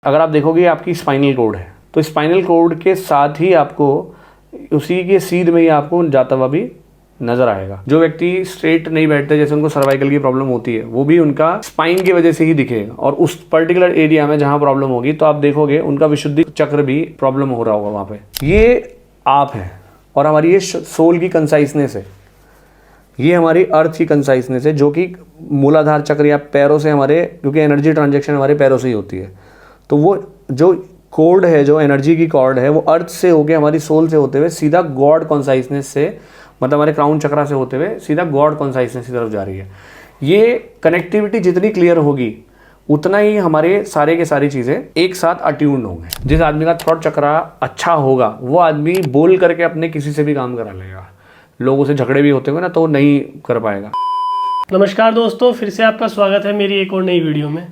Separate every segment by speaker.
Speaker 1: अगर आप देखोगे आपकी स्पाइनल कोड है, तो स्पाइनल कोड के साथ ही आपको उसी के सीध में ही आपको जाता हुआ भी नजर आएगा। जो व्यक्ति स्ट्रेट नहीं बैठते, जैसे उनको सर्वाइकल की प्रॉब्लम होती है, वो भी उनका स्पाइन की वजह से ही दिखेगा। और उस पर्टिकुलर एरिया में जहां प्रॉब्लम होगी तो आप देखोगे उनका विशुद्धि चक्र भी प्रॉब्लम हो रहा होगा वहां पे। ये आप है और हमारी ये सोल की कंसाइसनेस है, ये हमारी अर्थ की कंसाइसनेस है, जो कि मूलाधार चक्र या पैरों से हमारे, क्योंकि एनर्जी ट्रांजेक्शन हमारे पैरों से ही होती है, तो वो जो कोड है, जो एनर्जी की कॉर्ड है, वो अर्थ से होके हमारी सोल से होते हुए सीधा गॉड कॉन्साइसनेस से, मतलब हमारे क्राउन चक्रा से होते हुए सीधा गॉड कॉन्साइसनेस की तरफ जा रही है। ये कनेक्टिविटी जितनी क्लियर होगी उतना ही हमारे सारे के सारी चीज़ें एक साथ अट्यून्ड होंगे। जिस आदमी का थ्रॉट चक्रा अच्छा होगा वो आदमी बोल करके अपने किसी से भी काम करा लेगा। लोगों से झगड़े भी होते हुए ना तो नहीं कर पाएगा।
Speaker 2: नमस्कार दोस्तों, फिर से आपका स्वागत है मेरी एक और नई वीडियो में।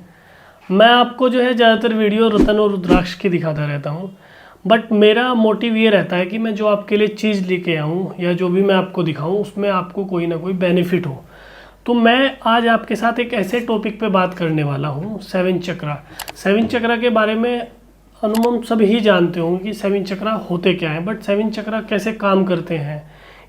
Speaker 2: मैं आपको जो है ज़्यादातर वीडियो रतन और रुद्राक्ष की दिखाता रहता हूँ, बट मेरा मोटिव ये रहता है कि मैं जो आपके लिए चीज़ लेके आऊँ या जो भी मैं आपको दिखाऊँ उसमें आपको कोई ना कोई बेनिफिट हो। तो मैं आज आपके साथ एक ऐसे टॉपिक पे बात करने वाला हूँ, 7 चक्रा। 7 चक्रा के बारे में अनुमान सभी जानते होंगे कि 7 चक्रा होते क्या हैं, बट 7 चक्रा कैसे काम करते हैं,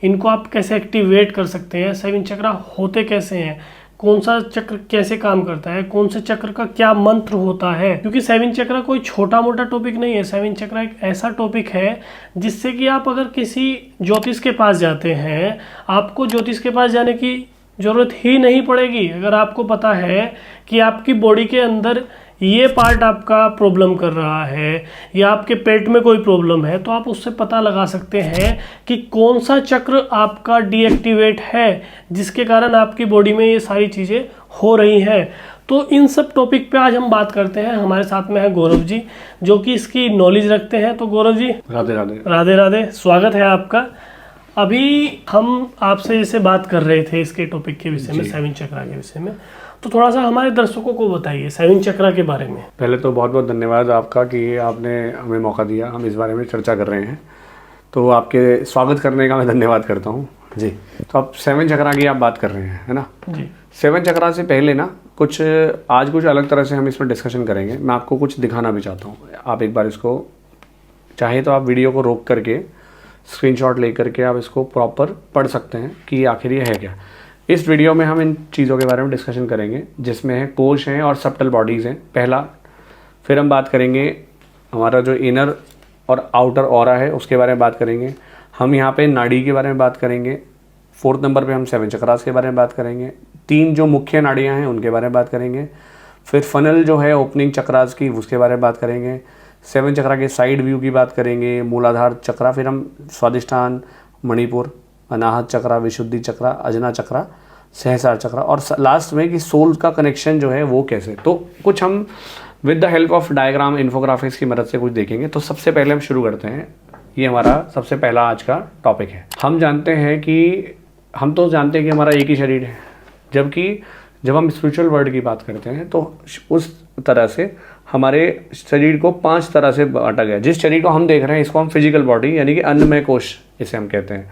Speaker 2: इनको आप कैसे एक्टिवेट कर सकते हैं, 7 चक्रा होते कैसे हैं, कौन सा चक्र कैसे काम करता है, कौन से चक्र का क्या मंत्र होता है। क्योंकि 7 चक्रा कोई छोटा मोटा टॉपिक नहीं है। 7 चक्रा एक ऐसा टॉपिक है जिससे कि आप अगर किसी ज्योतिष के पास जाते हैं, आपको ज्योतिष के पास जाने की ज़रूरत ही नहीं पड़ेगी। अगर आपको पता है कि आपकी बॉडी के अंदर ये पार्ट आपका प्रॉब्लम कर रहा है या आपके पेट में कोई प्रॉब्लम है, तो आप उससे पता लगा सकते हैं कि कौन सा चक्र आपका डीएक्टिवेट है जिसके कारण आपकी बॉडी में ये सारी चीज़ें हो रही हैं। तो इन सब टॉपिक पे आज हम बात करते हैं। हमारे साथ में है गौरव जी, जो कि इसकी नॉलेज रखते हैं। तो गौरव जी,
Speaker 1: राधे राधे।
Speaker 2: राधे राधे, स्वागत है आपका। अभी हम आपसे जैसे बात कर रहे थे इसके टॉपिक के विषय में, 7 चक्रा के विषय में, तो थोड़ा सा हमारे दर्शकों को बताइए 7 चक्रा के बारे में।
Speaker 1: पहले तो बहुत बहुत धन्यवाद आपका कि आपने हमें मौका दिया, हम इस बारे में चर्चा कर रहे हैं। तो आपके स्वागत करने का मैं धन्यवाद करता हूँ जी। तो आप 7 चक्रा की आप बात कर रहे हैं, है ना
Speaker 2: जी।
Speaker 1: 7 चक्रा से पहले ना आज कुछ अलग तरह से हम इसमें डिस्कशन करेंगे। मैं आपको कुछ दिखाना भी चाहता हूँ। आप एक बार इसको चाहे तो आप वीडियो को रोक करके स्क्रीनशॉट ले करके आप इसको प्रॉपर पढ़ सकते हैं कि आखिर ये है क्या। इस वीडियो में हम इन चीज़ों के बारे में डिस्कशन करेंगे, जिसमें है कोश हैं और सब्टल बॉडीज़ हैं पहला। फिर हम बात करेंगे हमारा जो इनर और आउटर ऑरा है उसके बारे में बात करेंगे। हम यहाँ पे नाड़ी के बारे में बात करेंगे। 4th नंबर पे हम 7 चक्रास के बारे में बात करेंगे। 3 जो मुख्य नाड़ियाँ हैं उनके बारे में बात करेंगे। फिर फनल जो है ओपनिंग चक्रास की, उसके बारे में बात करेंगे। 7 चक्रा के साइड व्यू की बात करेंगे, मूलाधार चक्रा, फिर हम स्वादिष्ठान, मणिपुर, अनाहत चक्रा, विशुद्धि चक्रा, अजना चक्रा, सहस्रार चक्रा, और लास्ट में कि सोल का कनेक्शन जो है वो कैसे। तो कुछ हम with the help of diagram, infographics की मदद से कुछ देखेंगे। तो सबसे पहले हम शुरू करते हैं। ये हमारा सबसे पहला आज का टॉपिक है। हम तो जानते हैं कि हमारा एक ही शरीर है, जबकि जब हम स्पिरिचुअल वर्ल्ड की बात करते हैं तो उस तरह से हमारे शरीर को 5 तरह से बांटा गया। जिस शरीर को हम देख रहे हैं इसको हम फिजिकल बॉडी यानी कि अन्नमय कोश इसे हम कहते हैं।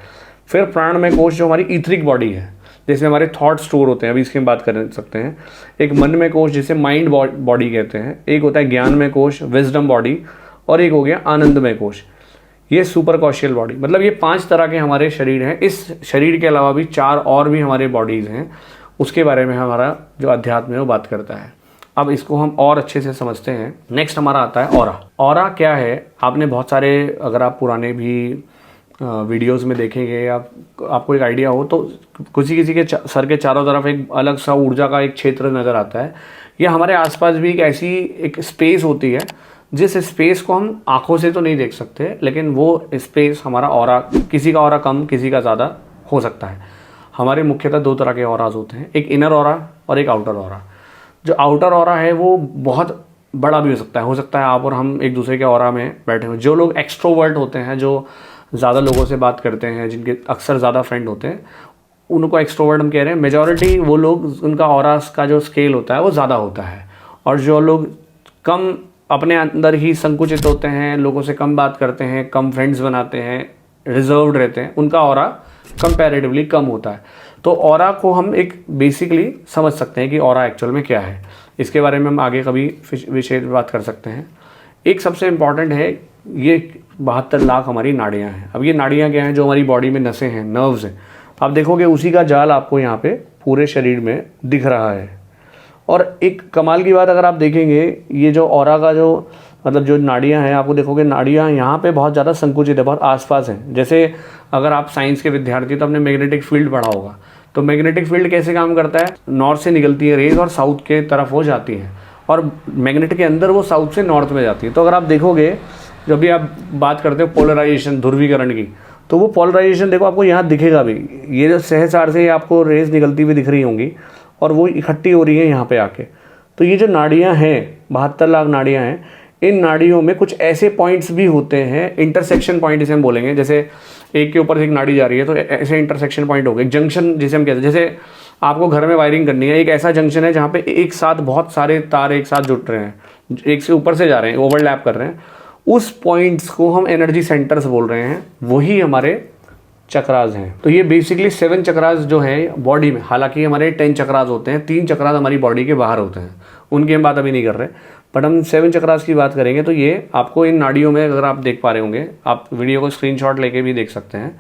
Speaker 1: फिर प्राणमय कोश जो हमारी ईथरिक बॉडी है, जैसे हमारे थॉट स्टोर होते हैं, अभी इसकी हम बात कर सकते हैं। एक मनमय कोश जिसे माइंड बॉडी कहते हैं। एक होता है ज्ञानमय कोश, विजडम बॉडी, और एक हो गया आनंदमय कोश, ये सुपर कॉशियल बॉडी। मतलब ये 5 तरह के हमारे शरीर हैं। इस शरीर के अलावा भी 4 और भी हमारे बॉडीज़ हैं, उसके बारे में हमारा जो अध्यात्म है वो बात करता है। अब इसको हम और अच्छे से समझते हैं। नेक्स्ट हमारा आता है ऑरा। ऑरा क्या है? आपने बहुत सारे, अगर आप पुराने भी वीडियोस में देखेंगे, आपको एक आइडिया हो तो किसी के सर के चारों तरफ एक अलग सा ऊर्जा का एक क्षेत्र नज़र आता है। यह हमारे आसपास भी एक ऐसी एक स्पेस होती है जिस स्पेस को हम आंखों से तो नहीं देख सकते, लेकिन वो स्पेस हमारा ऑरा, किसी का ऑरा कम किसी का ज़्यादा हो सकता है। हमारे मुख्यतः 2 तरह के ऑराज होते हैं, एक इनर ऑरा और एक आउटर ऑरा। जो आउटर ऑरा है वो बहुत बड़ा भी हो सकता है आप और हम एक दूसरे के ऑरा में बैठे हुए। जो लोग एक्सट्रोवर्ट होते हैं, जो ज़्यादा लोगों से बात करते हैं, जिनके अक्सर ज़्यादा फ्रेंड होते हैं, उनको एक्सट्रोवर्ट हम कह रहे हैं। मेजॉरिटी वो लोग, उनका ऑरा का जो स्केल होता है वो ज़्यादा होता है। और जो लोग कम अपने अंदर ही संकुचित होते हैं, लोगों से कम बात करते हैं, कम फ्रेंड्स बनाते हैं, रिजर्व्ड रहते हैं, उनका ऑरा कंपैरेटिवली कम होता है। तो ऑरा को हम एक बेसिकली समझ सकते हैं कि ऑरा एक्चुअल में क्या है। इसके बारे में हम आगे कभी विषय बात कर सकते हैं। एक सबसे इम्पॉर्टेंट है, ये 72 लाख हमारी नाड़ियाँ हैं। अब ये नाड़ियाँ क्या हैं, जो हमारी बॉडी में नसें हैं, नर्व्स हैं, आप देखोगे उसी का जाल आपको यहाँ पे पूरे शरीर में दिख रहा है। और एक कमाल की बात अगर आप देखेंगे, ये जो ऑरा का जो मतलब जो नाड़ियाँ हैं, आपको देखोगे नाड़ियाँ यहाँ पे बहुत ज़्यादा संकुचित है, बहुत आसपास हैं। जैसे अगर आप साइंस के विद्यार्थी तो आपने मैग्नेटिक फील्ड पढ़ा होगा, तो मैग्नेटिक फील्ड कैसे काम करता है, नॉर्थ से निकलती है रेज और साउथ के तरफ वो जाती है, और मैग्नेट के अंदर वो साउथ से नॉर्थ में जाती है। तो अगर आप देखोगे, जब भी आप बात करते हो पोलराइजेशन, ध्रुवीकरण की, तो वो पोलराइजेशन देखो आपको यहाँ दिखेगा भी। ये जो सहस्रार से आपको रेज निकलती हुई दिख रही होंगी और वो इकट्ठी हो रही है यहाँ पे आके। तो ये जो नाड़ियाँ हैं, 72 लाख नाड़ियाँ हैं, इन नाड़ियों में कुछ ऐसे पॉइंट्स भी होते हैं, इंटरसेक्शन पॉइंट जिसे हम बोलेंगे, जैसे एक के ऊपर से एक नाड़ी जा रही है तो ऐसे इंटरसेक्शन पॉइंट हो गए, जंक्शन जिसे हम कहते हैं। जैसे आपको घर में वायरिंग करनी है, एक ऐसा जंक्शन है जहाँ पे एक साथ बहुत सारे तार एक साथ जुट रहे हैं, एक से ऊपर से जा रहे हैं, ओवरलैप कर रहे हैं, उस पॉइंट्स को हम एनर्जी सेंटर्स बोल रहे हैं, वही हमारे चक्रास हैं। तो ये बेसिकली 7 चक्रास जो है बॉडी में, हालांकि हमारे 10 चक्रास होते हैं, 3 चक्रास हमारी बॉडी के बाहर होते हैं, उनकी हम बात अभी नहीं कर रहे, बट हम 7 चक्रास की बात करेंगे। तो ये आपको इन नाड़ियों में, अगर आप देख पा रहे होंगे, आप वीडियो को स्क्रीनशॉट लेके भी देख सकते हैं,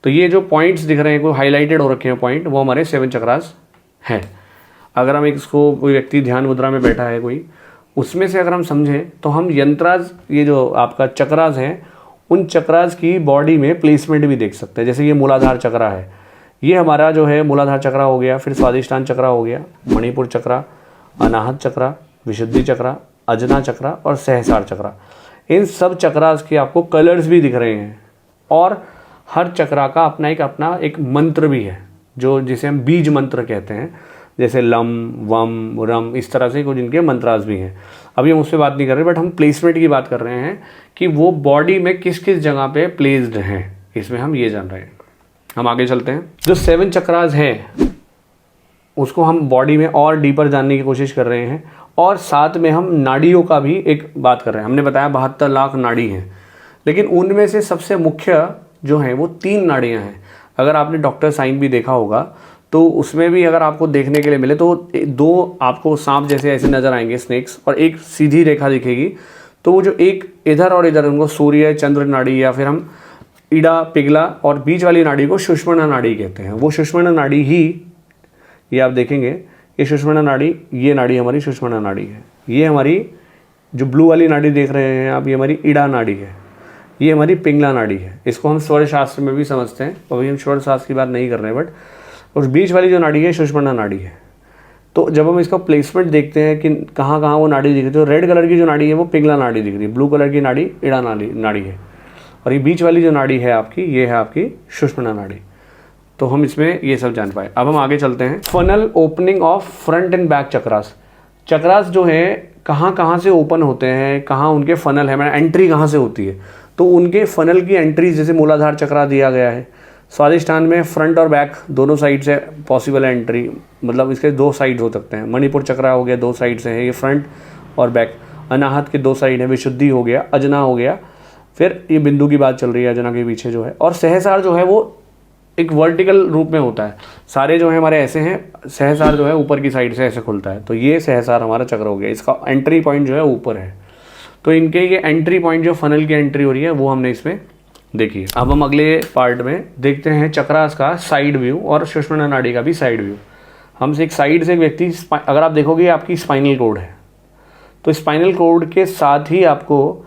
Speaker 1: तो ये जो पॉइंट्स दिख रहे हैं, कोई हाईलाइटेड हो रखे हैं पॉइंट, वो हमारे 7 चक्रास हैं। अगर हम इसको, कोई व्यक्ति ध्यान मुद्रा में बैठा है कोई, उसमें से अगर हम समझें तो हम यंत्राज, ये जो आपका चक्रास हैं, उन चक्रास की बॉडी में प्लेसमेंट भी देख सकते हैं। जैसे ये मूलाधार चक्रा है, ये हमारा जो है मूलाधार चक्रा हो गया, फिर स्वादिष्टान चक्रा हो गया, मणिपुर चक्रा, अनाहत चक्रा, विशुद्धि चक्रा, अजना चक्रा और सहस्रार चक्रा। इन सब चक्रास के आपको कलर्स भी दिख रहे हैं, और हर चक्रा का अपना एक मंत्र भी है, जो जिसे हम बीज मंत्र कहते हैं, जैसे लम, वम, रम, इस तरह से कुछ इनके मंत्रास भी हैं। अभी हम उस पर बात नहीं कर रहे, बट हम प्लेसमेंट की बात कर रहे हैं कि वो बॉडी में किस किस जगह पे प्लेस्ड हैं, इसमें हम ये जान रहे हैं। हम आगे चलते हैं। जो 7 चक्रास हैं उसको हम बॉडी में और डीपर जानने की कोशिश कर रहे हैं, और साथ में हम नाड़ियों का भी एक बात कर रहे हैं। हमने बताया 72 लाख नाड़ी हैं, लेकिन उनमें से सबसे मुख्य जो है वो 3 नाड़ियाँ हैं। अगर आपने डॉक्टर साइन भी देखा होगा तो उसमें भी अगर आपको देखने के लिए मिले तो 2 आपको सांप जैसे ऐसे नज़र आएंगे, स्नेक्स, और एक सीधी रेखा दिखेगी। तो वो जो एक इधर और इधर, उनको सूर्य चंद्र नाड़ी, या फिर हम ईड़ा, पिघला, और बीच वाली नाड़ी को सुषुम्ना नाड़ी कहते हैं। वो सुषुम्ना नाड़ी ही, ये आप देखेंगे, ये सुषुम्ना नाड़ी, ये नाड़ी हमारी सुषुम्ना नाड़ी है। ये हमारी जो ब्लू वाली नाड़ी देख रहे हैं आप, ये हमारी ईड़ा नाड़ी है, ये हमारी पिंगला नाड़ी है। इसको हम स्वर शास्त्र में भी समझते हैं, अभी हम स्वर शास्त्र की बात नहीं कर रहे हैं, बट उस बीच वाली जो नाड़ी है सुषुम्ना नाड़ी है। तो जब हम इसका प्लेसमेंट देखते हैं कि कहाँ कहाँ वो नाड़ी दिख रही है, तो रेड कलर की जो नाड़ी है वो पिंगला नाड़ी दिख रही है, ब्लू कलर की नाड़ी ईड़ा नाड़ी है, और ये बीच वाली जो नाड़ी है आपकी, ये है आपकी सुषुम्ना नाड़ी। तो हम इसमें ये सब जान पाए। अब हम आगे चलते हैं। Funnel opening of front end back chakras. Chakras जो है कहाँ कहाँ से ओपन होते हैं, कहाँ उनके फनल है, मैंने एंट्री कहाँ से होती है, तो उनके फनल की एंट्री, जैसे मूलाधार चक्रा दिया गया है, स्वादिष्टान में फ्रंट और बैक दोनों साइड से पॉसिबल है एंट्री, मतलब इसके 2 साइड हो सकते हैं। मणिपुर चक्रा हो गया, 2 साइड से है, ये फ्रंट और बैक। अनाहत के 2 साइड है, विशुद्धि हो गया, अजना हो गया, फिर ये बिंदु की बात चल रही है अजना के पीछे जो है। और सहस्रार जो है वो एक वर्टिकल रूप में होता है, सारे जो है हमारे ऐसे हैं, सहस्रार जो है ऊपर की साइड से ऐसे खुलता है, तो ये सहस्रार हमारा चक्र हो गया, इसका एंट्री पॉइंट जो है ऊपर है। तो इनके ये एंट्री पॉइंट, जो फनल की एंट्री हो रही है, वो हमने इसमें देखी। अब हम अगले पार्ट में देखते हैं चक्रास का साइड व्यू और सुषुम्ना नाड़ी का भी साइड व्यू। हमसे एक साइड से एक व्यक्ति, अगर आप देखोगे आपकी स्पाइनल कोड है, तो स्पाइनल कोड के साथ ही आपको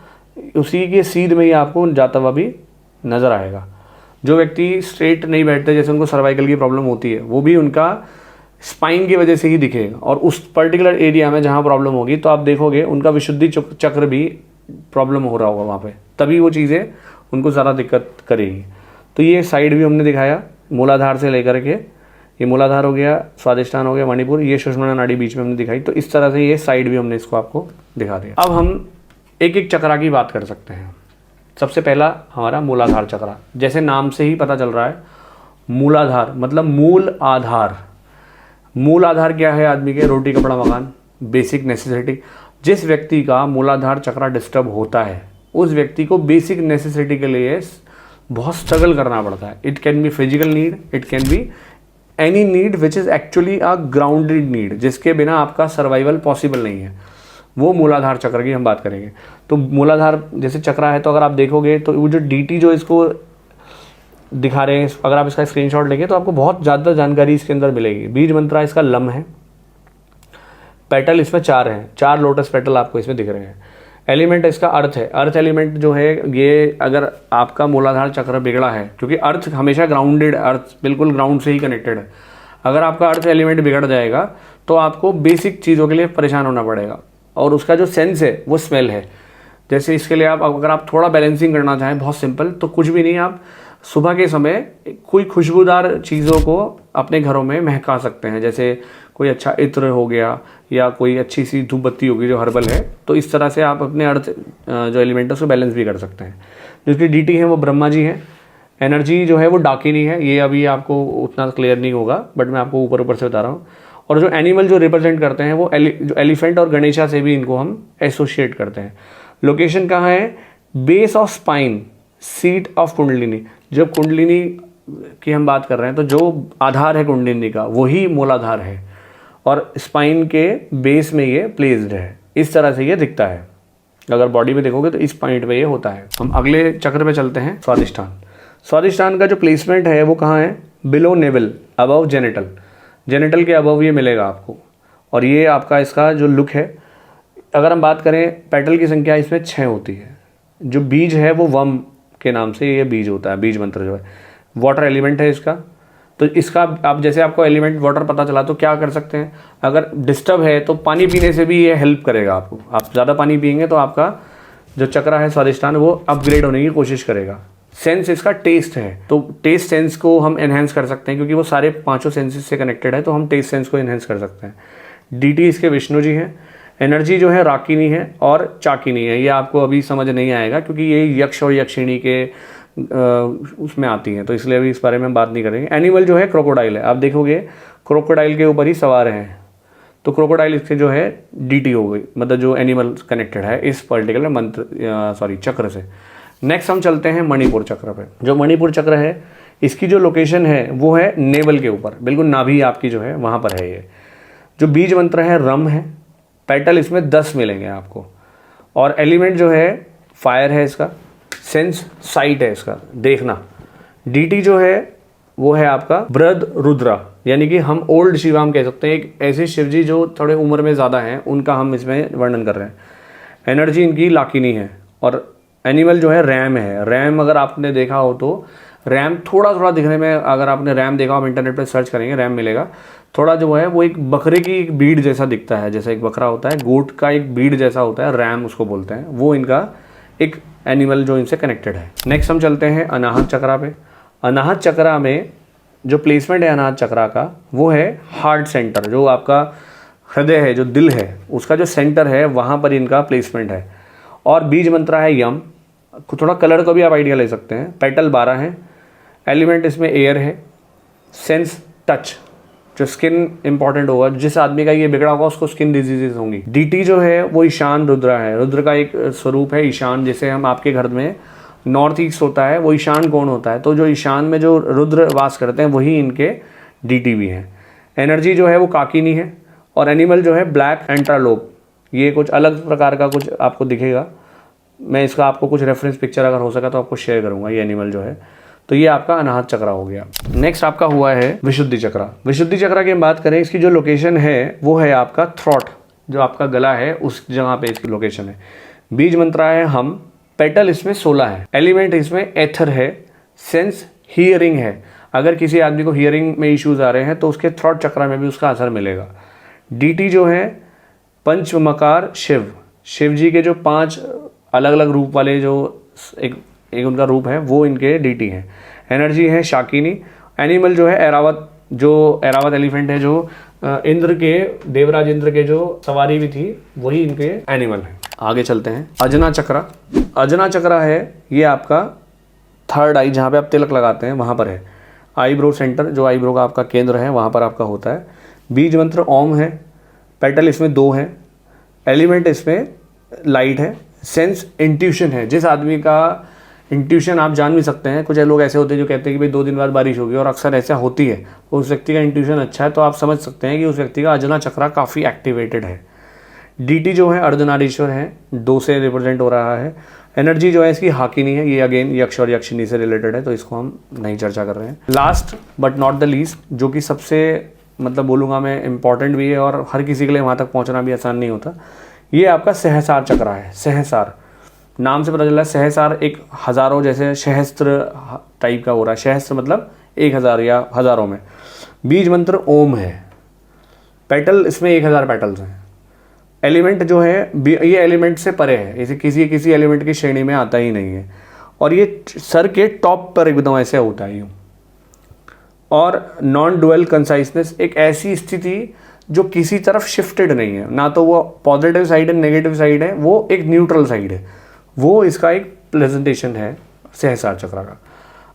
Speaker 1: उसी के सीध में ही आपको जाता हुआ भी नज़र आएगा। जो व्यक्ति स्ट्रेट नहीं बैठते, जैसे उनको सर्वाइकल की प्रॉब्लम होती है, वो भी उनका स्पाइन की वजह से ही दिखेगा, और उस पर्टिकुलर एरिया में जहाँ प्रॉब्लम होगी तो आप देखोगे उनका विशुद्धि चक्र भी प्रॉब्लम हो रहा होगा वहाँ पे, तभी वो चीज़ें उनको ज़्यादा दिक्कत करेगी। तो ये साइड भी हमने दिखाया, मूलाधार से लेकर के, ये मूलाधार हो गया, स्वादिष्टान हो गया, मणिपुर, ये सुषुम्ना नाड़ी बीच में हमने दिखाई। तो इस तरह से ये साइड भी हमने इसको आपको दिखा दिया। अब हम एक एक चक्रा की बात कर सकते हैं। सबसे पहला हमारा मूलाधार चक्रा, जैसे नाम से ही पता चल रहा है, मूलाधार मतलब मूल आधार। मूल आधार क्या है आदमी के? रोटी कपड़ा मकान, बेसिक नेसेसिटी। जिस व्यक्ति का मूलाधार चक्रा डिस्टर्ब होता है, उस व्यक्ति को बेसिक नेसेसिटी के लिए बहुत स्ट्रगल करना पड़ता है। It can be physical need, it can be any need which is actually a grounded need, जिसके बिना आपका सर्वाइवल पॉसिबल नहीं है। वो मूलाधार चक्र की हम बात करेंगे। तो मूलाधार जैसे चक्र है, तो अगर आप देखोगे तो वो जो DT जो इसको दिखा रहे हैं, अगर आप इसका स्क्रीनशॉट लेंगे तो आपको बहुत ज़्यादा जानकारी इसके अंदर मिलेगी। बीज मंत्रा इसका लम है, पेटल इसमें 4 हैं, 4 लोटस पेटल आपको इसमें दिख रहे हैं। एलिमेंट इसका अर्थ है, अर्थ एलिमेंट जो है ये, अगर आपका मूलाधार चक्र बिगड़ा है, क्योंकि अर्थ हमेशा ग्राउंडेड, अर्थ बिल्कुल ग्राउंड से ही कनेक्टेड है, अगर आपका अर्थ एलिमेंट बिगड़ जाएगा तो आपको बेसिक चीज़ों के लिए परेशान होना पड़ेगा। और उसका जो सेंस है वो स्मेल है। जैसे इसके लिए आप, अगर आप थोड़ा बैलेंसिंग करना चाहें, बहुत सिंपल, तो कुछ भी नहीं, आप सुबह के समय कोई खुशबूदार चीज़ों को अपने घरों में महका सकते हैं। जैसे कोई अच्छा इत्र हो गया या कोई अच्छी सी धूप बत्ती होगी जो हर्बल है, तो इस तरह से आप अपने अर्थ जो एलिमेंट है उसको बैलेंस भी कर सकते हैं। जिसकी DT है वो ब्रह्मा जी है। एनर्जी जो है वो डाकिनी है, ये अभी आपको उतना क्लियर नहीं होगा, बट मैं आपको ऊपर ऊपर से बता रहा हूँ। और जो एनिमल जो रिप्रेजेंट करते हैं वो जो एलिफेंट और गणेशा से भी इनको हम एसोसिएट करते हैं। लोकेशन कहाँ है? Base of spine, seat of kundalini. जब कुंडलिनी की हम बात कर रहे हैं तो जो आधार है कुंडलिनी का वही मूलाधार है, और स्पाइन के बेस में ये प्लेस्ड है। इस तरह से ये दिखता है, अगर बॉडी में देखोगे तो इस पॉइंट पे ये होता है। हम अगले चक्र पे चलते हैं, स्वादिष्ठान। स्वादिष्ठान का जो प्लेसमेंट है वो कहाँ है? Below naval, above genital, genital के अबव ये मिलेगा आपको। और ये आपका इसका जो लुक है, अगर हम बात करें पेटल की संख्या इसमें 6 होती है। जो बीज है वो वम के नाम से ये बीज होता है, बीज मंत्र जो है। वाटर एलिमेंट है इसका, तो इसका आप जैसे आपको एलिमेंट वाटर पता चला तो क्या कर सकते हैं, अगर डिस्टर्ब है तो पानी पीने से भी ये हेल्प करेगा आपको। आप ज़्यादा पानी पिएंगे तो आपका जो चक्र है स्वादिष्ठान वो अपग्रेड होने की कोशिश करेगा। सेंस इसका टेस्ट है, तो टेस्ट सेंस को हम एनहेंस कर सकते हैं, क्योंकि वो सारे 5 सेंसेस से कनेक्टेड है, तो हम टेस्ट सेंस को एनहेंस कर सकते हैं। DT इसके विष्णु जी हैं। एनर्जी जो है राकिनी है और चाकिनी है। ये आपको अभी समझ नहीं आएगा क्योंकि ये यक्ष और यक्षिणी के उसमें आती हैं, तो इसलिए अभी इस बारे में बात नहीं करेंगे। एनिमल जो है क्रोकोडाइल है। आप देखोगे क्रोकोडाइल के ऊपर ही सवार हैं, तो क्रोकोडाइल इसके जो है DT हो गई, मतलब जो एनिमल कनेक्टेड है इस पर्टिकुलर मंत्र चक्र से। नेक्स्ट हम चलते हैं मणिपुर चक्र पे। जो मणिपुर चक्र है इसकी जो लोकेशन है वो है नेवल के ऊपर, बिल्कुल नाभि आपकी जो है वहाँ पर है। ये जो बीज मंत्र है रम है। पेटल इसमें 10 मिलेंगे आपको, और एलिमेंट जो है फायर है इसका। सेंस साइट है इसका, देखना। DT जो है वो है आपका बृहद रुद्रा, यानी कि हम ओल्ड शिवा हम कह सकते हैं। एक ऐसे शिवजी जो थोड़े उम्र में ज़्यादा हैं, उनका हम इसमें वर्णन कर रहे हैं। एनर्जी इनकी लाकिनी है, और एनिमल जो है रैम है। रैम अगर आपने देखा हो तो रैम थोड़ा थोड़ा दिखने में, अगर आपने रैम देखा, आप इंटरनेट पर सर्च करेंगे रैम मिलेगा। थोड़ा जो है वो एक बकरे की एक बीड जैसा दिखता है, जैसे एक बकरा होता है, गोट का एक बीड जैसा होता है, रैम उसको बोलते हैं। वो इनका एक एनिमल जो इनसे कनेक्टेड है। नेक्स्ट हम चलते हैं अनाहत चक्रा पे। अनाहत चक्रा में जो प्लेसमेंट है अनाहत चक्रा का वो है हार्ट सेंटर। जो आपका हृदय है, जो दिल है, उसका जो सेंटर है वहाँ पर इनका प्लेसमेंट है। और बीज मंत्र है यम। थोड़ा कलर का भी आप आइडिया ले सकते हैं। पेटल 12 हैं। एलिमेंट इसमें एयर है। सेंस टच, जो स्किन इंपॉर्टेंट होगा। जिस आदमी का ये बिगड़ा होगा उसको स्किन डिजीजेज होंगी। DT जो है वो ईशान रुद्र है। रुद्र का एक स्वरूप है ईशान। जैसे हम आपके घर में नॉर्थ ईस्ट होता है, वो ईशान कौन होता है, तो जो ईशान में जो रुद्र वास करते हैं वही इनके DT भी हैं। एनर्जी जो है वो काकिनी है, और एनिमल जो है ब्लैक एंट्रालोप। ये कुछ अलग प्रकार का कुछ आपको दिखेगा। मैं इसका आपको कुछ रेफरेंस पिक्चर अगर हो सका तो आपको शेयर करूंगा। ये एनिमल जो है, तो ये आपका अनाहत चक्र हो गया। नेक्स्ट आपका हुआ है विशुद्धि चक्र। विशुद्धि चक्र की हम बात करें, इसकी जो लोकेशन है वो है आपका थ्रॉट, जो आपका गला है उस जगह पे इसकी लोकेशन है। बीज मंत्र है हम। पेटल इसमें 16 है। एलिमेंट इसमें एथर है। सेंस हियरिंग है। अगर किसी आदमी को हियरिंग में इश्यूज आ रहे हैं तो उसके थ्रॉट चक्र में भी उसका असर मिलेगा। DT जो है पंचमकार शिव। शिव जी के जो 5 अलग अलग रूप वाले जो एक उनका रूप है वो इनके DT हैं। एनर्जी है शाकिनी। एनिमल जो है ऐरावत, जो ऐरावत एलिफेंट है, जो इंद्र के, देवराज इंद्र के जो सवारी भी थी वही इनके एनिमल हैं। आगे चलते हैं अजना चक्र। अजना चक्र है ये आपका थर्ड आई, जहाँ पे आप तिलक लगाते हैं वहाँ पर है। आईब्रो सेंटर, जो आईब्रो का आपका केंद्र है वहाँ पर आपका होता है। बीज मंत्र ओम है। पेटल इसमें 2 हैं। एलिमेंट इसमें लाइट है। सेंस इंट्यूशन है। जिस आदमी का इंट्यूशन आप जान भी सकते हैं, कुछ लोग ऐसे होते हैं जो कहते हैं कि भाई 2 दिन बाद बारिश होगी, और अक्सर ऐसा होती है। उस व्यक्ति का इंट्यूशन अच्छा है, तो आप समझ सकते हैं कि उस व्यक्ति का अजना चक्र काफ़ी एक्टिवेटेड है। DT जो है अर्धनारीश्वर है, 2 से रिप्रेजेंट हो रहा है। एनर्जी जो है इसकी हाकिनी है, ये अगेन यक्ष और यक्षिनी से रिलेटेड है, तो इसको हम नहीं चर्चा कर रहे हैं। Last but not the least, जो कि सबसे मतलब बोलूँगा मैं इम्पॉर्टेंट भी है और हर किसी के लिए वहाँ तक पहुँचना भी आसान नहीं होता, ये आपका सहस्रार चक्र है। सहस्रार नाम से पता चल रहा है, सहस्रार एक हज़ारों जैसे सहस्त्र टाइप का हो रहा है। सहस्त्र मतलब 1000 या हज़ारों में। बीज मंत्र ओम है। पेटल इसमें 1000 पेटल्स हैं। एलिमेंट जो है ये एलिमेंट से परे है, इसे किसी एलिमेंट की श्रेणी में आता ही नहीं है। और ये सर के टॉप पर एकदम ऐसे होता है यूँ। और नॉन डुअल कंसाइसनेस, एक ऐसी स्थिति जो किसी तरफ शिफ्टेड नहीं है, ना तो वो पॉजिटिव साइड है नेगेटिव साइड है, वो एक न्यूट्रल साइड है। वो इसका एक प्रेजेंटेशन है सहस्रार चक्र का।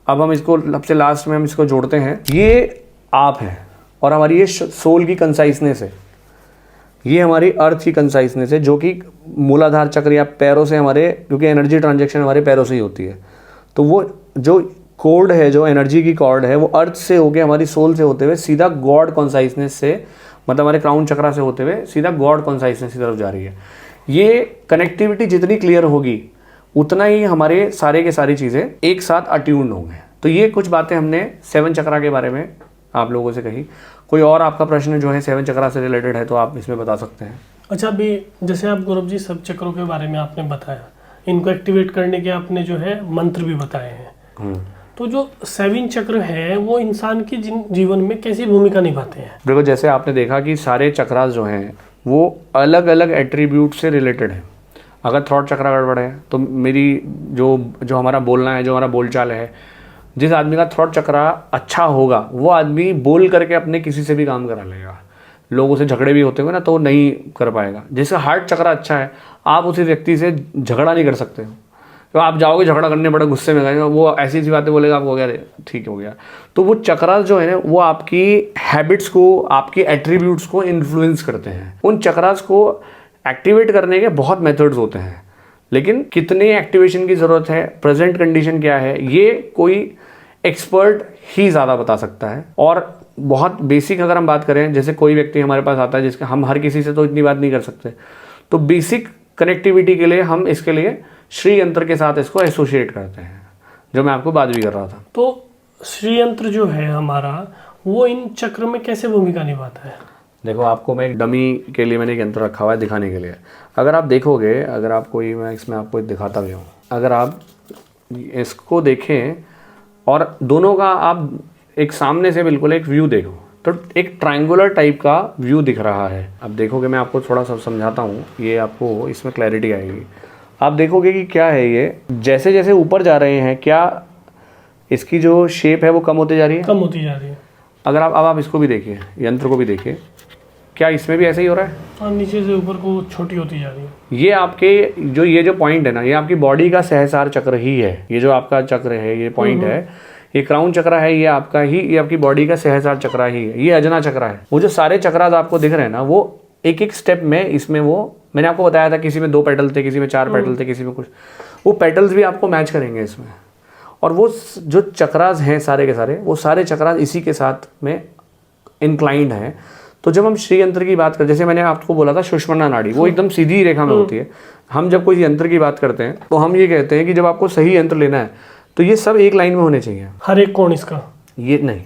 Speaker 1: अब हम इसको सबसे लास्ट में हम इसको जोड़ते हैं। ये आप है और हमारी ये सोल की कंसाइसनेस है, ये हमारी अर्थ की कंसाइसनेस है, जो कि मूलाधार चक्र या पैरों से हमारे, क्योंकि एनर्जी ट्रांजैक्शन हमारे पैरों से ही होती है, तो वो जो कोड है, जो एनर्जी की कॉर्ड है, वो अर्थ से होके हमारी सोल से होते हुए सीधा गॉड कॉन्साइसनेस से, मतलब हमारे क्राउन चक्रा से होते हुए सीधा गॉड कॉन्साइसनेस की तरफ जा रही है। ये कनेक्टिविटी जितनी क्लियर होगी उतना ही हमारे सारे के सारी चीज़ें एक साथ अट्यून्ड होंगे। तो ये कुछ बातें हमने 7 चक्रा के बारे में आप लोगों से कही। कोई और आपका प्रश्न जो है 7 चक्रा से रिलेटेड है तो आप इसमें बता सकते हैं।
Speaker 2: अच्छा, अभी जैसे आप गौरव जी सब चक्रों के बारे में आपने बताया, इनको एक्टिवेट करने के आपने जो है मंत्र भी बताए हैं, तो जो 7 चक्र है वो इंसान के जीवन में कैसी भूमिका निभाते हैं?
Speaker 1: देखो, जैसे आपने देखा कि सारे चक्रास जो हैं वो अलग अलग एट्रीब्यूट से रिलेटेड है। अगर थॉट चक्रा गड़बड़ है तो मेरी जो हमारा बोलना है, जो हमारा बोलचाल है, जिस आदमी का थॉट चक्रा अच्छा होगा वो आदमी बोल करके अपने किसी से भी काम करा लेगा। लोगों से झगड़े भी होते हुए ना तो वो नहीं कर पाएगा। जिसका हार्ट चक्रा अच्छा है, आप उसी व्यक्ति से झगड़ा नहीं कर सकते हो। तो आप जाओगे झगड़ा करने, बड़े गुस्से में गए, वो ऐसी ऐसी बातें बोलेगा, आपको हो गया ठीक हो गया। तो वो चक्रास जो है ना वो आपकी हैबिट्स को, आपके एट्रीब्यूट्स को इन्फ्लुएंस करते हैं। उन चक्रास को एक्टिवेट करने के बहुत मेथड्स होते हैं, लेकिन कितने एक्टिवेशन की ज़रूरत है, प्रेजेंट कंडीशन क्या है, ये कोई एक्सपर्ट ही ज़्यादा बता सकता है। और बहुत बेसिक अगर हम बात करें, जैसे कोई व्यक्ति हमारे पास आता है जिसका हम हर किसी से तो इतनी बात नहीं कर सकते, तो बेसिक कनेक्टिविटी के लिए हम इसके लिए श्री यंत्र के साथ इसको एसोसिएट करते हैं, जो मैं आपको बात भी कर रहा था।
Speaker 2: तो श्री यंत्र जो है हमारा, वो इन चक्र में कैसे भूमिका निभाता है?
Speaker 1: देखो, आपको मैं एक डमी के लिए मैंने एक यंत्र रखा हुआ है दिखाने के लिए। अगर आप देखोगे, अगर आप कोई, मैं इसमें आपको दिखाता भी हूँ, अगर आप इसको देखें और दोनों का आप एक सामने से बिल्कुल एक व्यू देखो, तो एक ट्रायंगुलर टाइप का व्यू दिख रहा है। अब देखोगे, मैं आपको थोड़ा सा समझाता हूँ, ये आपको इसमें क्लैरिटी आएगी। आप देखोगे कि क्या है ये, जैसे जैसे ऊपर जा रहे हैं, क्या इसकी जो शेप है वो कम होती जा रही है?
Speaker 2: कम होती जा रही है।
Speaker 1: अगर आप इसको भी देखिए, यंत्र को भी देखिए, क्या इसमें भी ऐसा ही हो रहा है?
Speaker 2: और नीचे से ऊपर को छोटी होती जा रही है।
Speaker 1: ये आपके ये जो पॉइंट है ना, ये आपकी बॉडी का सहस्रार चक्र ही है। ये जो आपका चक्र है, ये पॉइंट है, ये क्राउन चक्र है, ये आपका ही, ये आपकी बॉडी का सहस्रार चक्र ही है। ये अजना चक्र है। वो जो सारे चक्रास आपको दिख रहे हैं ना, वो एक एक स्टेप में, इसमें वो मैंने आपको बताया था, किसी में 2 पेटल थे, किसी में 4 पेटल थे, किसी में कुछ, वो पेटल्स भी आपको मैच करेंगे इसमें। और वो जो चक्रास हैं सारे के सारे, वो सारे चक्रास इसी के साथ में इंक्लाइंड हैं। तो जब हम श्री यंत्र की बात करते, जैसे मैंने आपको बोला था सुषुम्ना नाड़ी, वो एकदम सीधी रेखा में होती है। हम जब कोई यंत्र की बात करते हैं तो हम ये कहते हैं कि जब आपको सही यंत्र लेना है तो ये सब एक लाइन में होने चाहिए।
Speaker 2: हर एक कोण इसका? ये
Speaker 1: नहीं,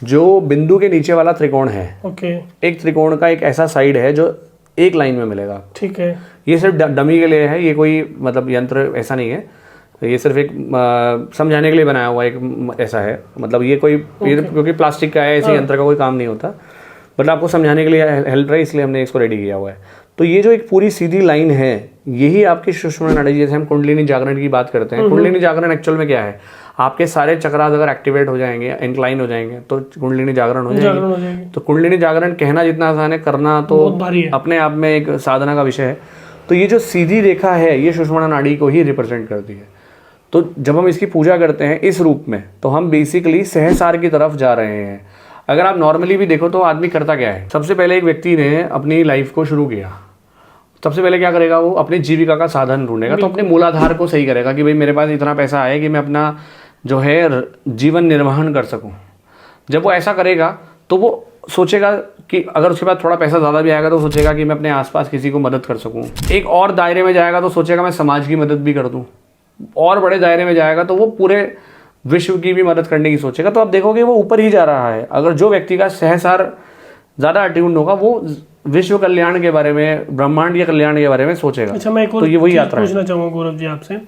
Speaker 1: जो बिंदु के नीचे वाला त्रिकोण है,
Speaker 2: ओके,
Speaker 1: एक त्रिकोण का एक ऐसा साइड है जो एक लाइन में मिलेगा।
Speaker 2: ठीक है।
Speaker 1: ये सिर्फ डमी के लिए है, ये कोई मतलब यंत्र ऐसा नहीं है, ये सिर्फ एक समझाने के लिए बनाया हुआ एक ऐसा है। मतलब ये कोई क्योंकि प्लास्टिक का है, ऐसे यंत्र का कोई काम नहीं होता, मतलब आपको समझाने के लिए हेल्प रहा है, इसलिए हमने इसको रेडी किया हुआ है। तो ये जो एक पूरी सीधी लाइन है, यही आपकी सुषुम्ना नाड़ी, जैसे हम कुंडलिनी जागरण की बात करते हैं। कुंडलिनी जागरण एक्चुअल में क्या है, आपके सारे चक्रास अगर एक्टिवेट हो जाएंगे, इंक्लाइन हो जाएंगे, तो कुंडलिनी जागरण हो जाएगी। तो कुंडलिनी जागरण कहना जितना आसान है, करना तो अपने आप में एक साधना का विषय है। तो ये जो सीधी रेखा है, ये सुषुम्ना नाड़ी को ही रिप्रेजेंट करती है। तो जब हम इसकी पूजा करते हैं इस रूप में, तो हम बेसिकली सहस्रार की तरफ जा रहे हैं। अगर आप नॉर्मली भी देखो तो आदमी करता क्या है, सबसे पहले एक व्यक्ति ने अपनी लाइफ को शुरू किया, सबसे पहले क्या करेगा, वो अपनी जीविका का साधन ढूंढेगा। तो अपने मूलाधार को सही करेगा कि भाई मेरे पास इतना पैसा है कि मैं अपना जो है जीवन निर्वहन कर सकूं। जब वो ऐसा करेगा तो वो सोचेगा कि अगर उसके पास थोड़ा पैसा ज़्यादा भी आएगा तो सोचेगा कि मैं अपने आसपास किसी को मदद कर सकूं। एक और दायरे में जाएगा तो सोचेगा मैं समाज की मदद भी कर दूं। और बड़े दायरे में जाएगा तो वो पूरे विश्व की भी मदद करने की सोचेगा। तो आप देखोगे वो ऊपर ही जा रहा है। अगर जो व्यक्ति का सहसार ज़्यादा अट्यून्ड होगा वो विश्व कल्याण के बारे में, ब्रह्मांड के कल्याण के बारे में सोचेगा।
Speaker 2: अच्छा, मैं एक और
Speaker 1: तो ये वही
Speaker 2: चीज़
Speaker 1: यात्रा है।
Speaker 2: पूछना चाहूँगा गौरव जी आपसे।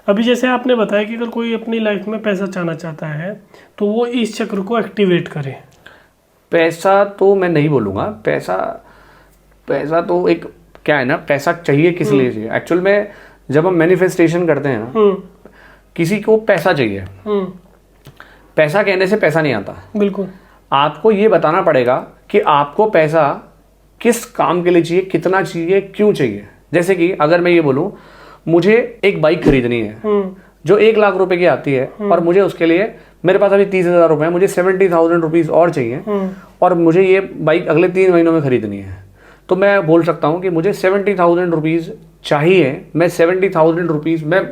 Speaker 2: अभी जैसे आपने बताया कि अगर कोई अपनी लाइफ में पैसा चाहना चाहता है तो वो इस चक्र को एक्टिवेट करे।
Speaker 1: पैसा तो मैं नहीं बोलूँगा, पैसा तो एक क्या है ना, पैसा चाहिए किस लिए चाहिए। एक्चुअल में जब हम मैनिफेस्टेशन करते हैं ना, किसी को पैसा चाहिए। पैसा कहने से पैसा नहीं आता।
Speaker 2: बिल्कुल।
Speaker 1: आपको ये बताना पड़ेगा कि आपको पैसा किस काम के लिए चाहिए, कितना चाहिए, क्यों चाहिए। जैसे कि अगर मैं ये बोलूँ मुझे एक बाइक खरीदनी है जो 1 लाख रुपए की आती है और मुझे उसके लिए मेरे पास अभी 30,000 रुपए है, मुझे 70,000 रुपीज़ और चाहिए और मुझे ये बाइक अगले 3 महीनों में खरीदनी है, तो मैं बोल सकता हूँ कि मुझे 70,000 रुपीज़ चाहिए। मैं 70,000 रुपीज़, मैं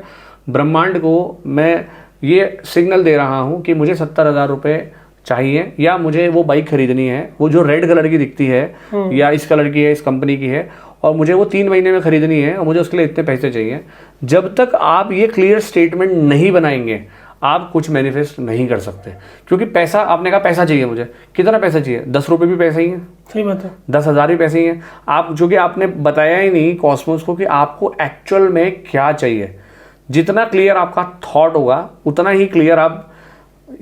Speaker 1: ब्रह्मांड को मैं ये सिग्नल दे रहा हूँ कि मुझे 70,000 रुपये चाहिए या मुझे वो बाइक खरीदनी है, वो जो रेड कलर की दिखती है या इस कलर की है, इस कंपनी की है, और मुझे वो 3 महीने में खरीदनी है और मुझे उसके लिए इतने पैसे चाहिए। जब तक आप ये क्लियर स्टेटमेंट नहीं बनाएंगे आप कुछ मैनिफेस्ट नहीं कर सकते। क्योंकि पैसा, आपने कहा पैसा चाहिए मुझे, कितना पैसा चाहिए? 10 रुपये भी पैसा ही है,
Speaker 2: सही बात है।
Speaker 1: 10,000 भी पैसे ही है। आप जो कि आपने बताया ही नहीं कॉस्मोस को कि आपको एक्चुअल में क्या चाहिए। जितना क्लियर आपका थॉट होगा उतना ही क्लियर आप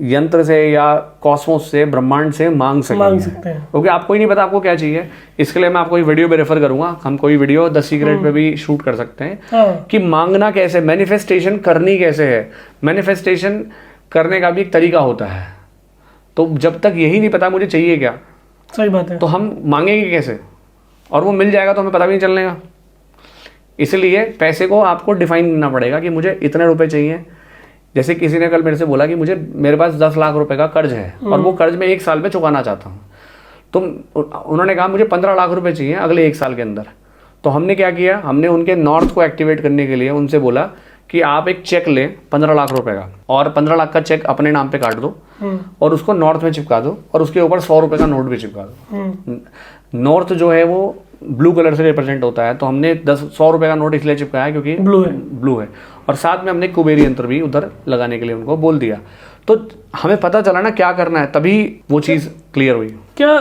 Speaker 1: यंत्र से या कॉस्मोस से, ब्रह्मांड से मांग सकते हैं। क्योंकि आपको ही नहीं पता आपको क्या चाहिए। इसके लिए मैं आपको एक वीडियो में रेफर करूंगा, हम कोई वीडियो द सीक्रेट पे भी शूट कर सकते हैं कि मांगना कैसे, मैनिफेस्टेशन करनी कैसे है। मैनिफेस्टेशन करने का भी एक तरीका होता है। तो जब तक यही नहीं पता मुझे चाहिए क्या,
Speaker 2: सही बात है,
Speaker 1: तो हम मांगेंगे कैसे, और वो मिल जाएगा तो हमें पता भी नहीं चलने का। इसलिए पैसे को आपको डिफाइन करना पड़ेगा कि मुझे इतने रुपए चाहिए। जैसे किसी ने कल मेरे से बोला कि मेरे पास 10 लाख रुपए का कर्ज है और वो कर्ज मैं 1 साल में चुकाना चाहता हूँ। तो उन्होंने कहा मुझे 15 लाख रुपए चाहिए अगले 1 साल के अंदर। तो हमने क्या किया, हमने उनके नॉर्थ को एक्टिवेट करने के लिए उनसे बोला कि आप एक चेक लें 15 लाख रुपए का, और 15 लाख का चेक अपने नाम पे काट दो और उसको नॉर्थ में चिपका दो और उसके ऊपर 100 रुपए का नोट भी चिपका दो। नॉर्थ जो है वो ब्लू कलर से रिप्रेजेंट होता है, तो हमने 100 रुपए का नोट इसलिए चिपकाया क्योंकि ब्लू है। और साथ में हमने कुबेरी यंत्र भी उधर लगाने के लिए उनको बोल दिया। तो हमें पता चला ना क्या करना है, तभी वो चीज़ क्लियर हुई।
Speaker 2: क्या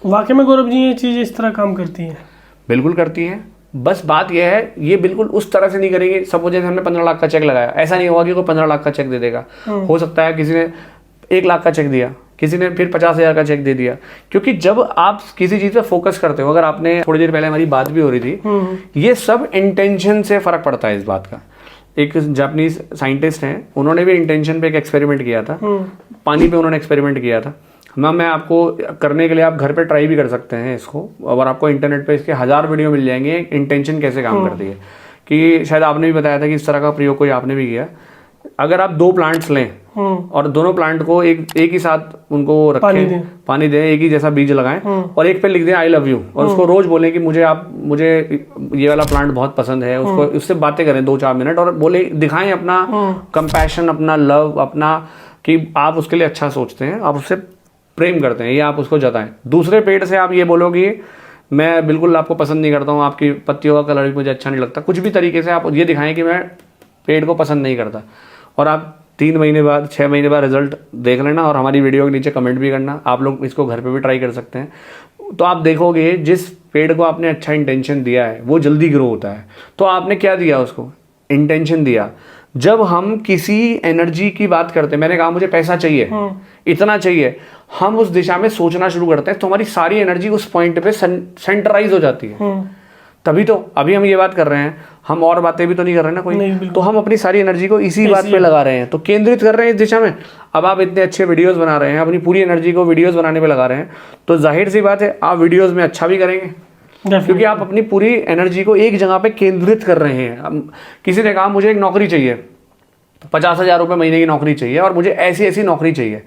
Speaker 2: वाकई में गौरव जी ये चीज़ इस तरह काम करती है?
Speaker 1: बिल्कुल करती है। बस बात यह है, ये बिल्कुल उस तरह से नहीं करेंगे। सपोज जैसे हमने 15 लाख का चेक लगाया, ऐसा नहीं होगा कि कोई 15 लाख का चेक दे देगा। हो सकता है किसी ने 1 लाख का चेक दिया, किसी ने फिर 50,000 का चेक दे दिया। क्योंकि जब आप किसी चीज़ पे फोकस करते हो, अगर आपने थोड़ी देर पहले हमारी बात भी हो रही थी, ये सब इंटेंशन से फर्क पड़ता है इस बात का। एक जापानीज साइंटिस्ट हैं, उन्होंने भी इंटेंशन पे एक एक्सपेरिमेंट किया था, पानी पे उन्होंने एक्सपेरिमेंट किया था। मैं आपको करने के लिए, आप घर पे ट्राई भी कर सकते हैं इसको, और आपको इंटरनेट पे इसके 1000 वीडियो मिल जाएंगे इंटेंशन कैसे काम करती है। कि शायद आपने भी बताया था कि इस तरह का प्रयोग कोई आपने भी किया। अगर आप 2 प्लांट्स लें और दोनों प्लांट को एक ही साथ उनको रखें, पानी दें, एक ही जैसा बीज लगाएं और एक पे लिख दें आई लव यू, और उसको रोज बोलें कि मुझे ये वाला प्लांट बहुत पसंद है। उसको उससे बातें करें 2-4 मिनट और बोले, दिखाएं अपना कंपैशन, अपना लव, अपना कि आप उसके लिए अच्छा सोचते हैं, आप उससे प्रेम करते हैं, ये आप उसको जताएं। दूसरे पेड़ से आप ये बोलो कि मैं बिल्कुल आपको पसंद नहीं करता हूँ, आपकी पत्तियों का कलर भी मुझे अच्छा नहीं लगता। कुछ भी तरीके से आप ये दिखाएं कि मैं पेड़ को पसंद नहीं करता, और आप 3 महीने बाद, 6 महीने बाद रिजल्ट देख लेना और हमारी वीडियो के नीचे कमेंट भी करना। आप लोग इसको घर पे भी ट्राई कर सकते हैं। तो आप देखोगे जिस पेड़ को आपने अच्छा इंटेंशन दिया है वो जल्दी ग्रो होता है। तो आपने क्या दिया, उसको इंटेंशन दिया। जब हम किसी एनर्जी की बात करते हैं, मैंने कहा मुझे पैसा चाहिए, इतना चाहिए, हम उस दिशा में सोचना शुरू करते हैं तो हमारी सारी एनर्जी उस पॉइंट पे सेंटराइज हो जाती है। तभी तो अभी हम ये बात कर रहे हैं, हम और बातें भी तो नहीं कर रहे ना कोई, तो हम अपनी सारी एनर्जी को इसी बात पे लगा रहे हैं, तो केंद्रित कर रहे हैं इस दिशा में। अब आप इतने अच्छे वीडियोस बना रहे हैं, अपनी पूरी एनर्जी को वीडियोस बनाने पे लगा रहे हैं, तो जाहिर सी बात है आप वीडियोस में अच्छा भी करेंगे, क्योंकि आप अपनी पूरी एनर्जी को एक जगह पे केंद्रित कर रहे हैं। किसी ने कहा मुझे एक नौकरी चाहिए, 50,000 रुपये महीने की नौकरी चाहिए और मुझे ऐसी ऐसी नौकरी चाहिए,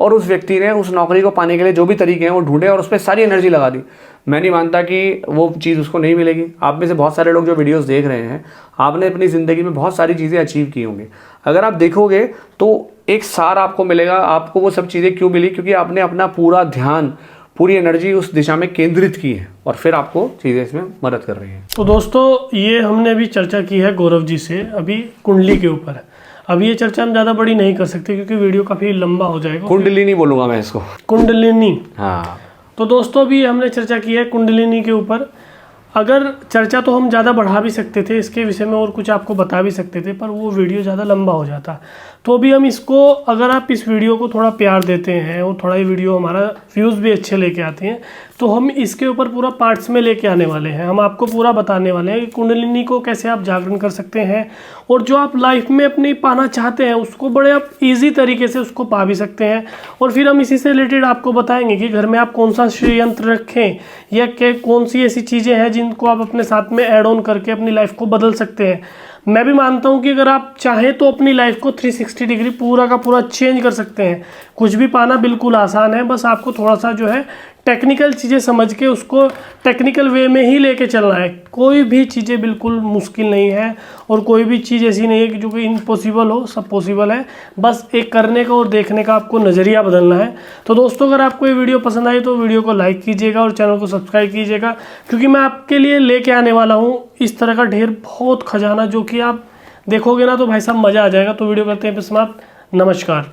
Speaker 1: और उस व्यक्ति ने उस नौकरी को पाने के लिए जो भी तरीके हैं वो ढूंढे और उस पर सारी एनर्जी लगा दी। मैं नहीं मानता कि वो चीज़ उसको नहीं मिलेगी। आप में से बहुत सारे लोग जो वीडियोस देख रहे हैं, आपने अपनी ज़िंदगी में बहुत सारी चीज़ें अचीव की होंगी। अगर आप देखोगे तो एक सार आपको मिलेगा, आपको वो सब चीज़ें क्यों मिली, क्योंकि आपने अपना पूरा ध्यान, पूरी एनर्जी उस दिशा में केंद्रित की है और फिर आपको चीज़ें इसमें मदद कर रही हैं।
Speaker 2: तो दोस्तों ये हमने अभी चर्चा की है गौरव जी से अभी कुंडली के ऊपर। अब ये चर्चा हम ज़्यादा बड़ी नहीं कर सकते क्योंकि वीडियो काफ़ी लंबा हो जाएगा।
Speaker 1: कुंडलिनी बोलूँगा मैं इसको,
Speaker 2: कुंडलिनी।
Speaker 1: हाँ।
Speaker 2: तो दोस्तों अभी हमने चर्चा की है कुंडलिनी के ऊपर। अगर चर्चा तो हम ज़्यादा बढ़ा भी सकते थे इसके विषय में और कुछ आपको बता भी सकते थे, पर वो वीडियो ज़्यादा लंबा हो जाता। तो अभी हम इसको, अगर आप इस वीडियो को थोड़ा प्यार देते हैं और थोड़ा ये वीडियो हमारा व्यूज़ भी अच्छे लेके आते हैं, तो हम इसके ऊपर पूरा पार्ट्स में लेके आने वाले हैं। हम आपको पूरा बताने वाले हैं कि कुंडलिनी को कैसे आप जागरण कर सकते हैं और जो आप लाइफ में अपनी पाना चाहते हैं उसको बड़े आप ईजी तरीके से उसको पा भी सकते हैं। और फिर हम इसी से रिलेटेड आपको बताएंगे कि घर में आप कौन सा यंत्र रखें या कौन सी ऐसी चीज़ें हैं जिनको आप अपने साथ में ऐड ऑन करके अपनी लाइफ को बदल सकते हैं। मैं भी मानता हूं कि अगर आप चाहें तो अपनी लाइफ को 360 डिग्री पूरा का पूरा चेंज कर सकते हैं। कुछ भी पाना बिल्कुल आसान है, बस आपको थोड़ा सा जो है टेक्निकल चीज़ें समझ के उसको टेक्निकल वे में ही लेके चलना है। कोई भी चीज़ें बिल्कुल मुश्किल नहीं है और कोई भी चीज़ ऐसी नहीं है कि जो कि इम्पॉसिबल हो, सब पॉसिबल है। बस एक करने का और देखने का आपको नज़रिया बदलना है। तो दोस्तों अगर आपको ये वीडियो पसंद आई तो वीडियो को लाइक कीजिएगा और चैनल को सब्सक्राइब कीजिएगा, क्योंकि मैं आपके लिए लेके आने वाला हूँ इस तरह का ढेर बहुत खजाना जो कि आप देखोगे ना तो भाई साहब मज़ा आ जाएगा। तो वीडियो करते हैं समाप्त। नमस्कार।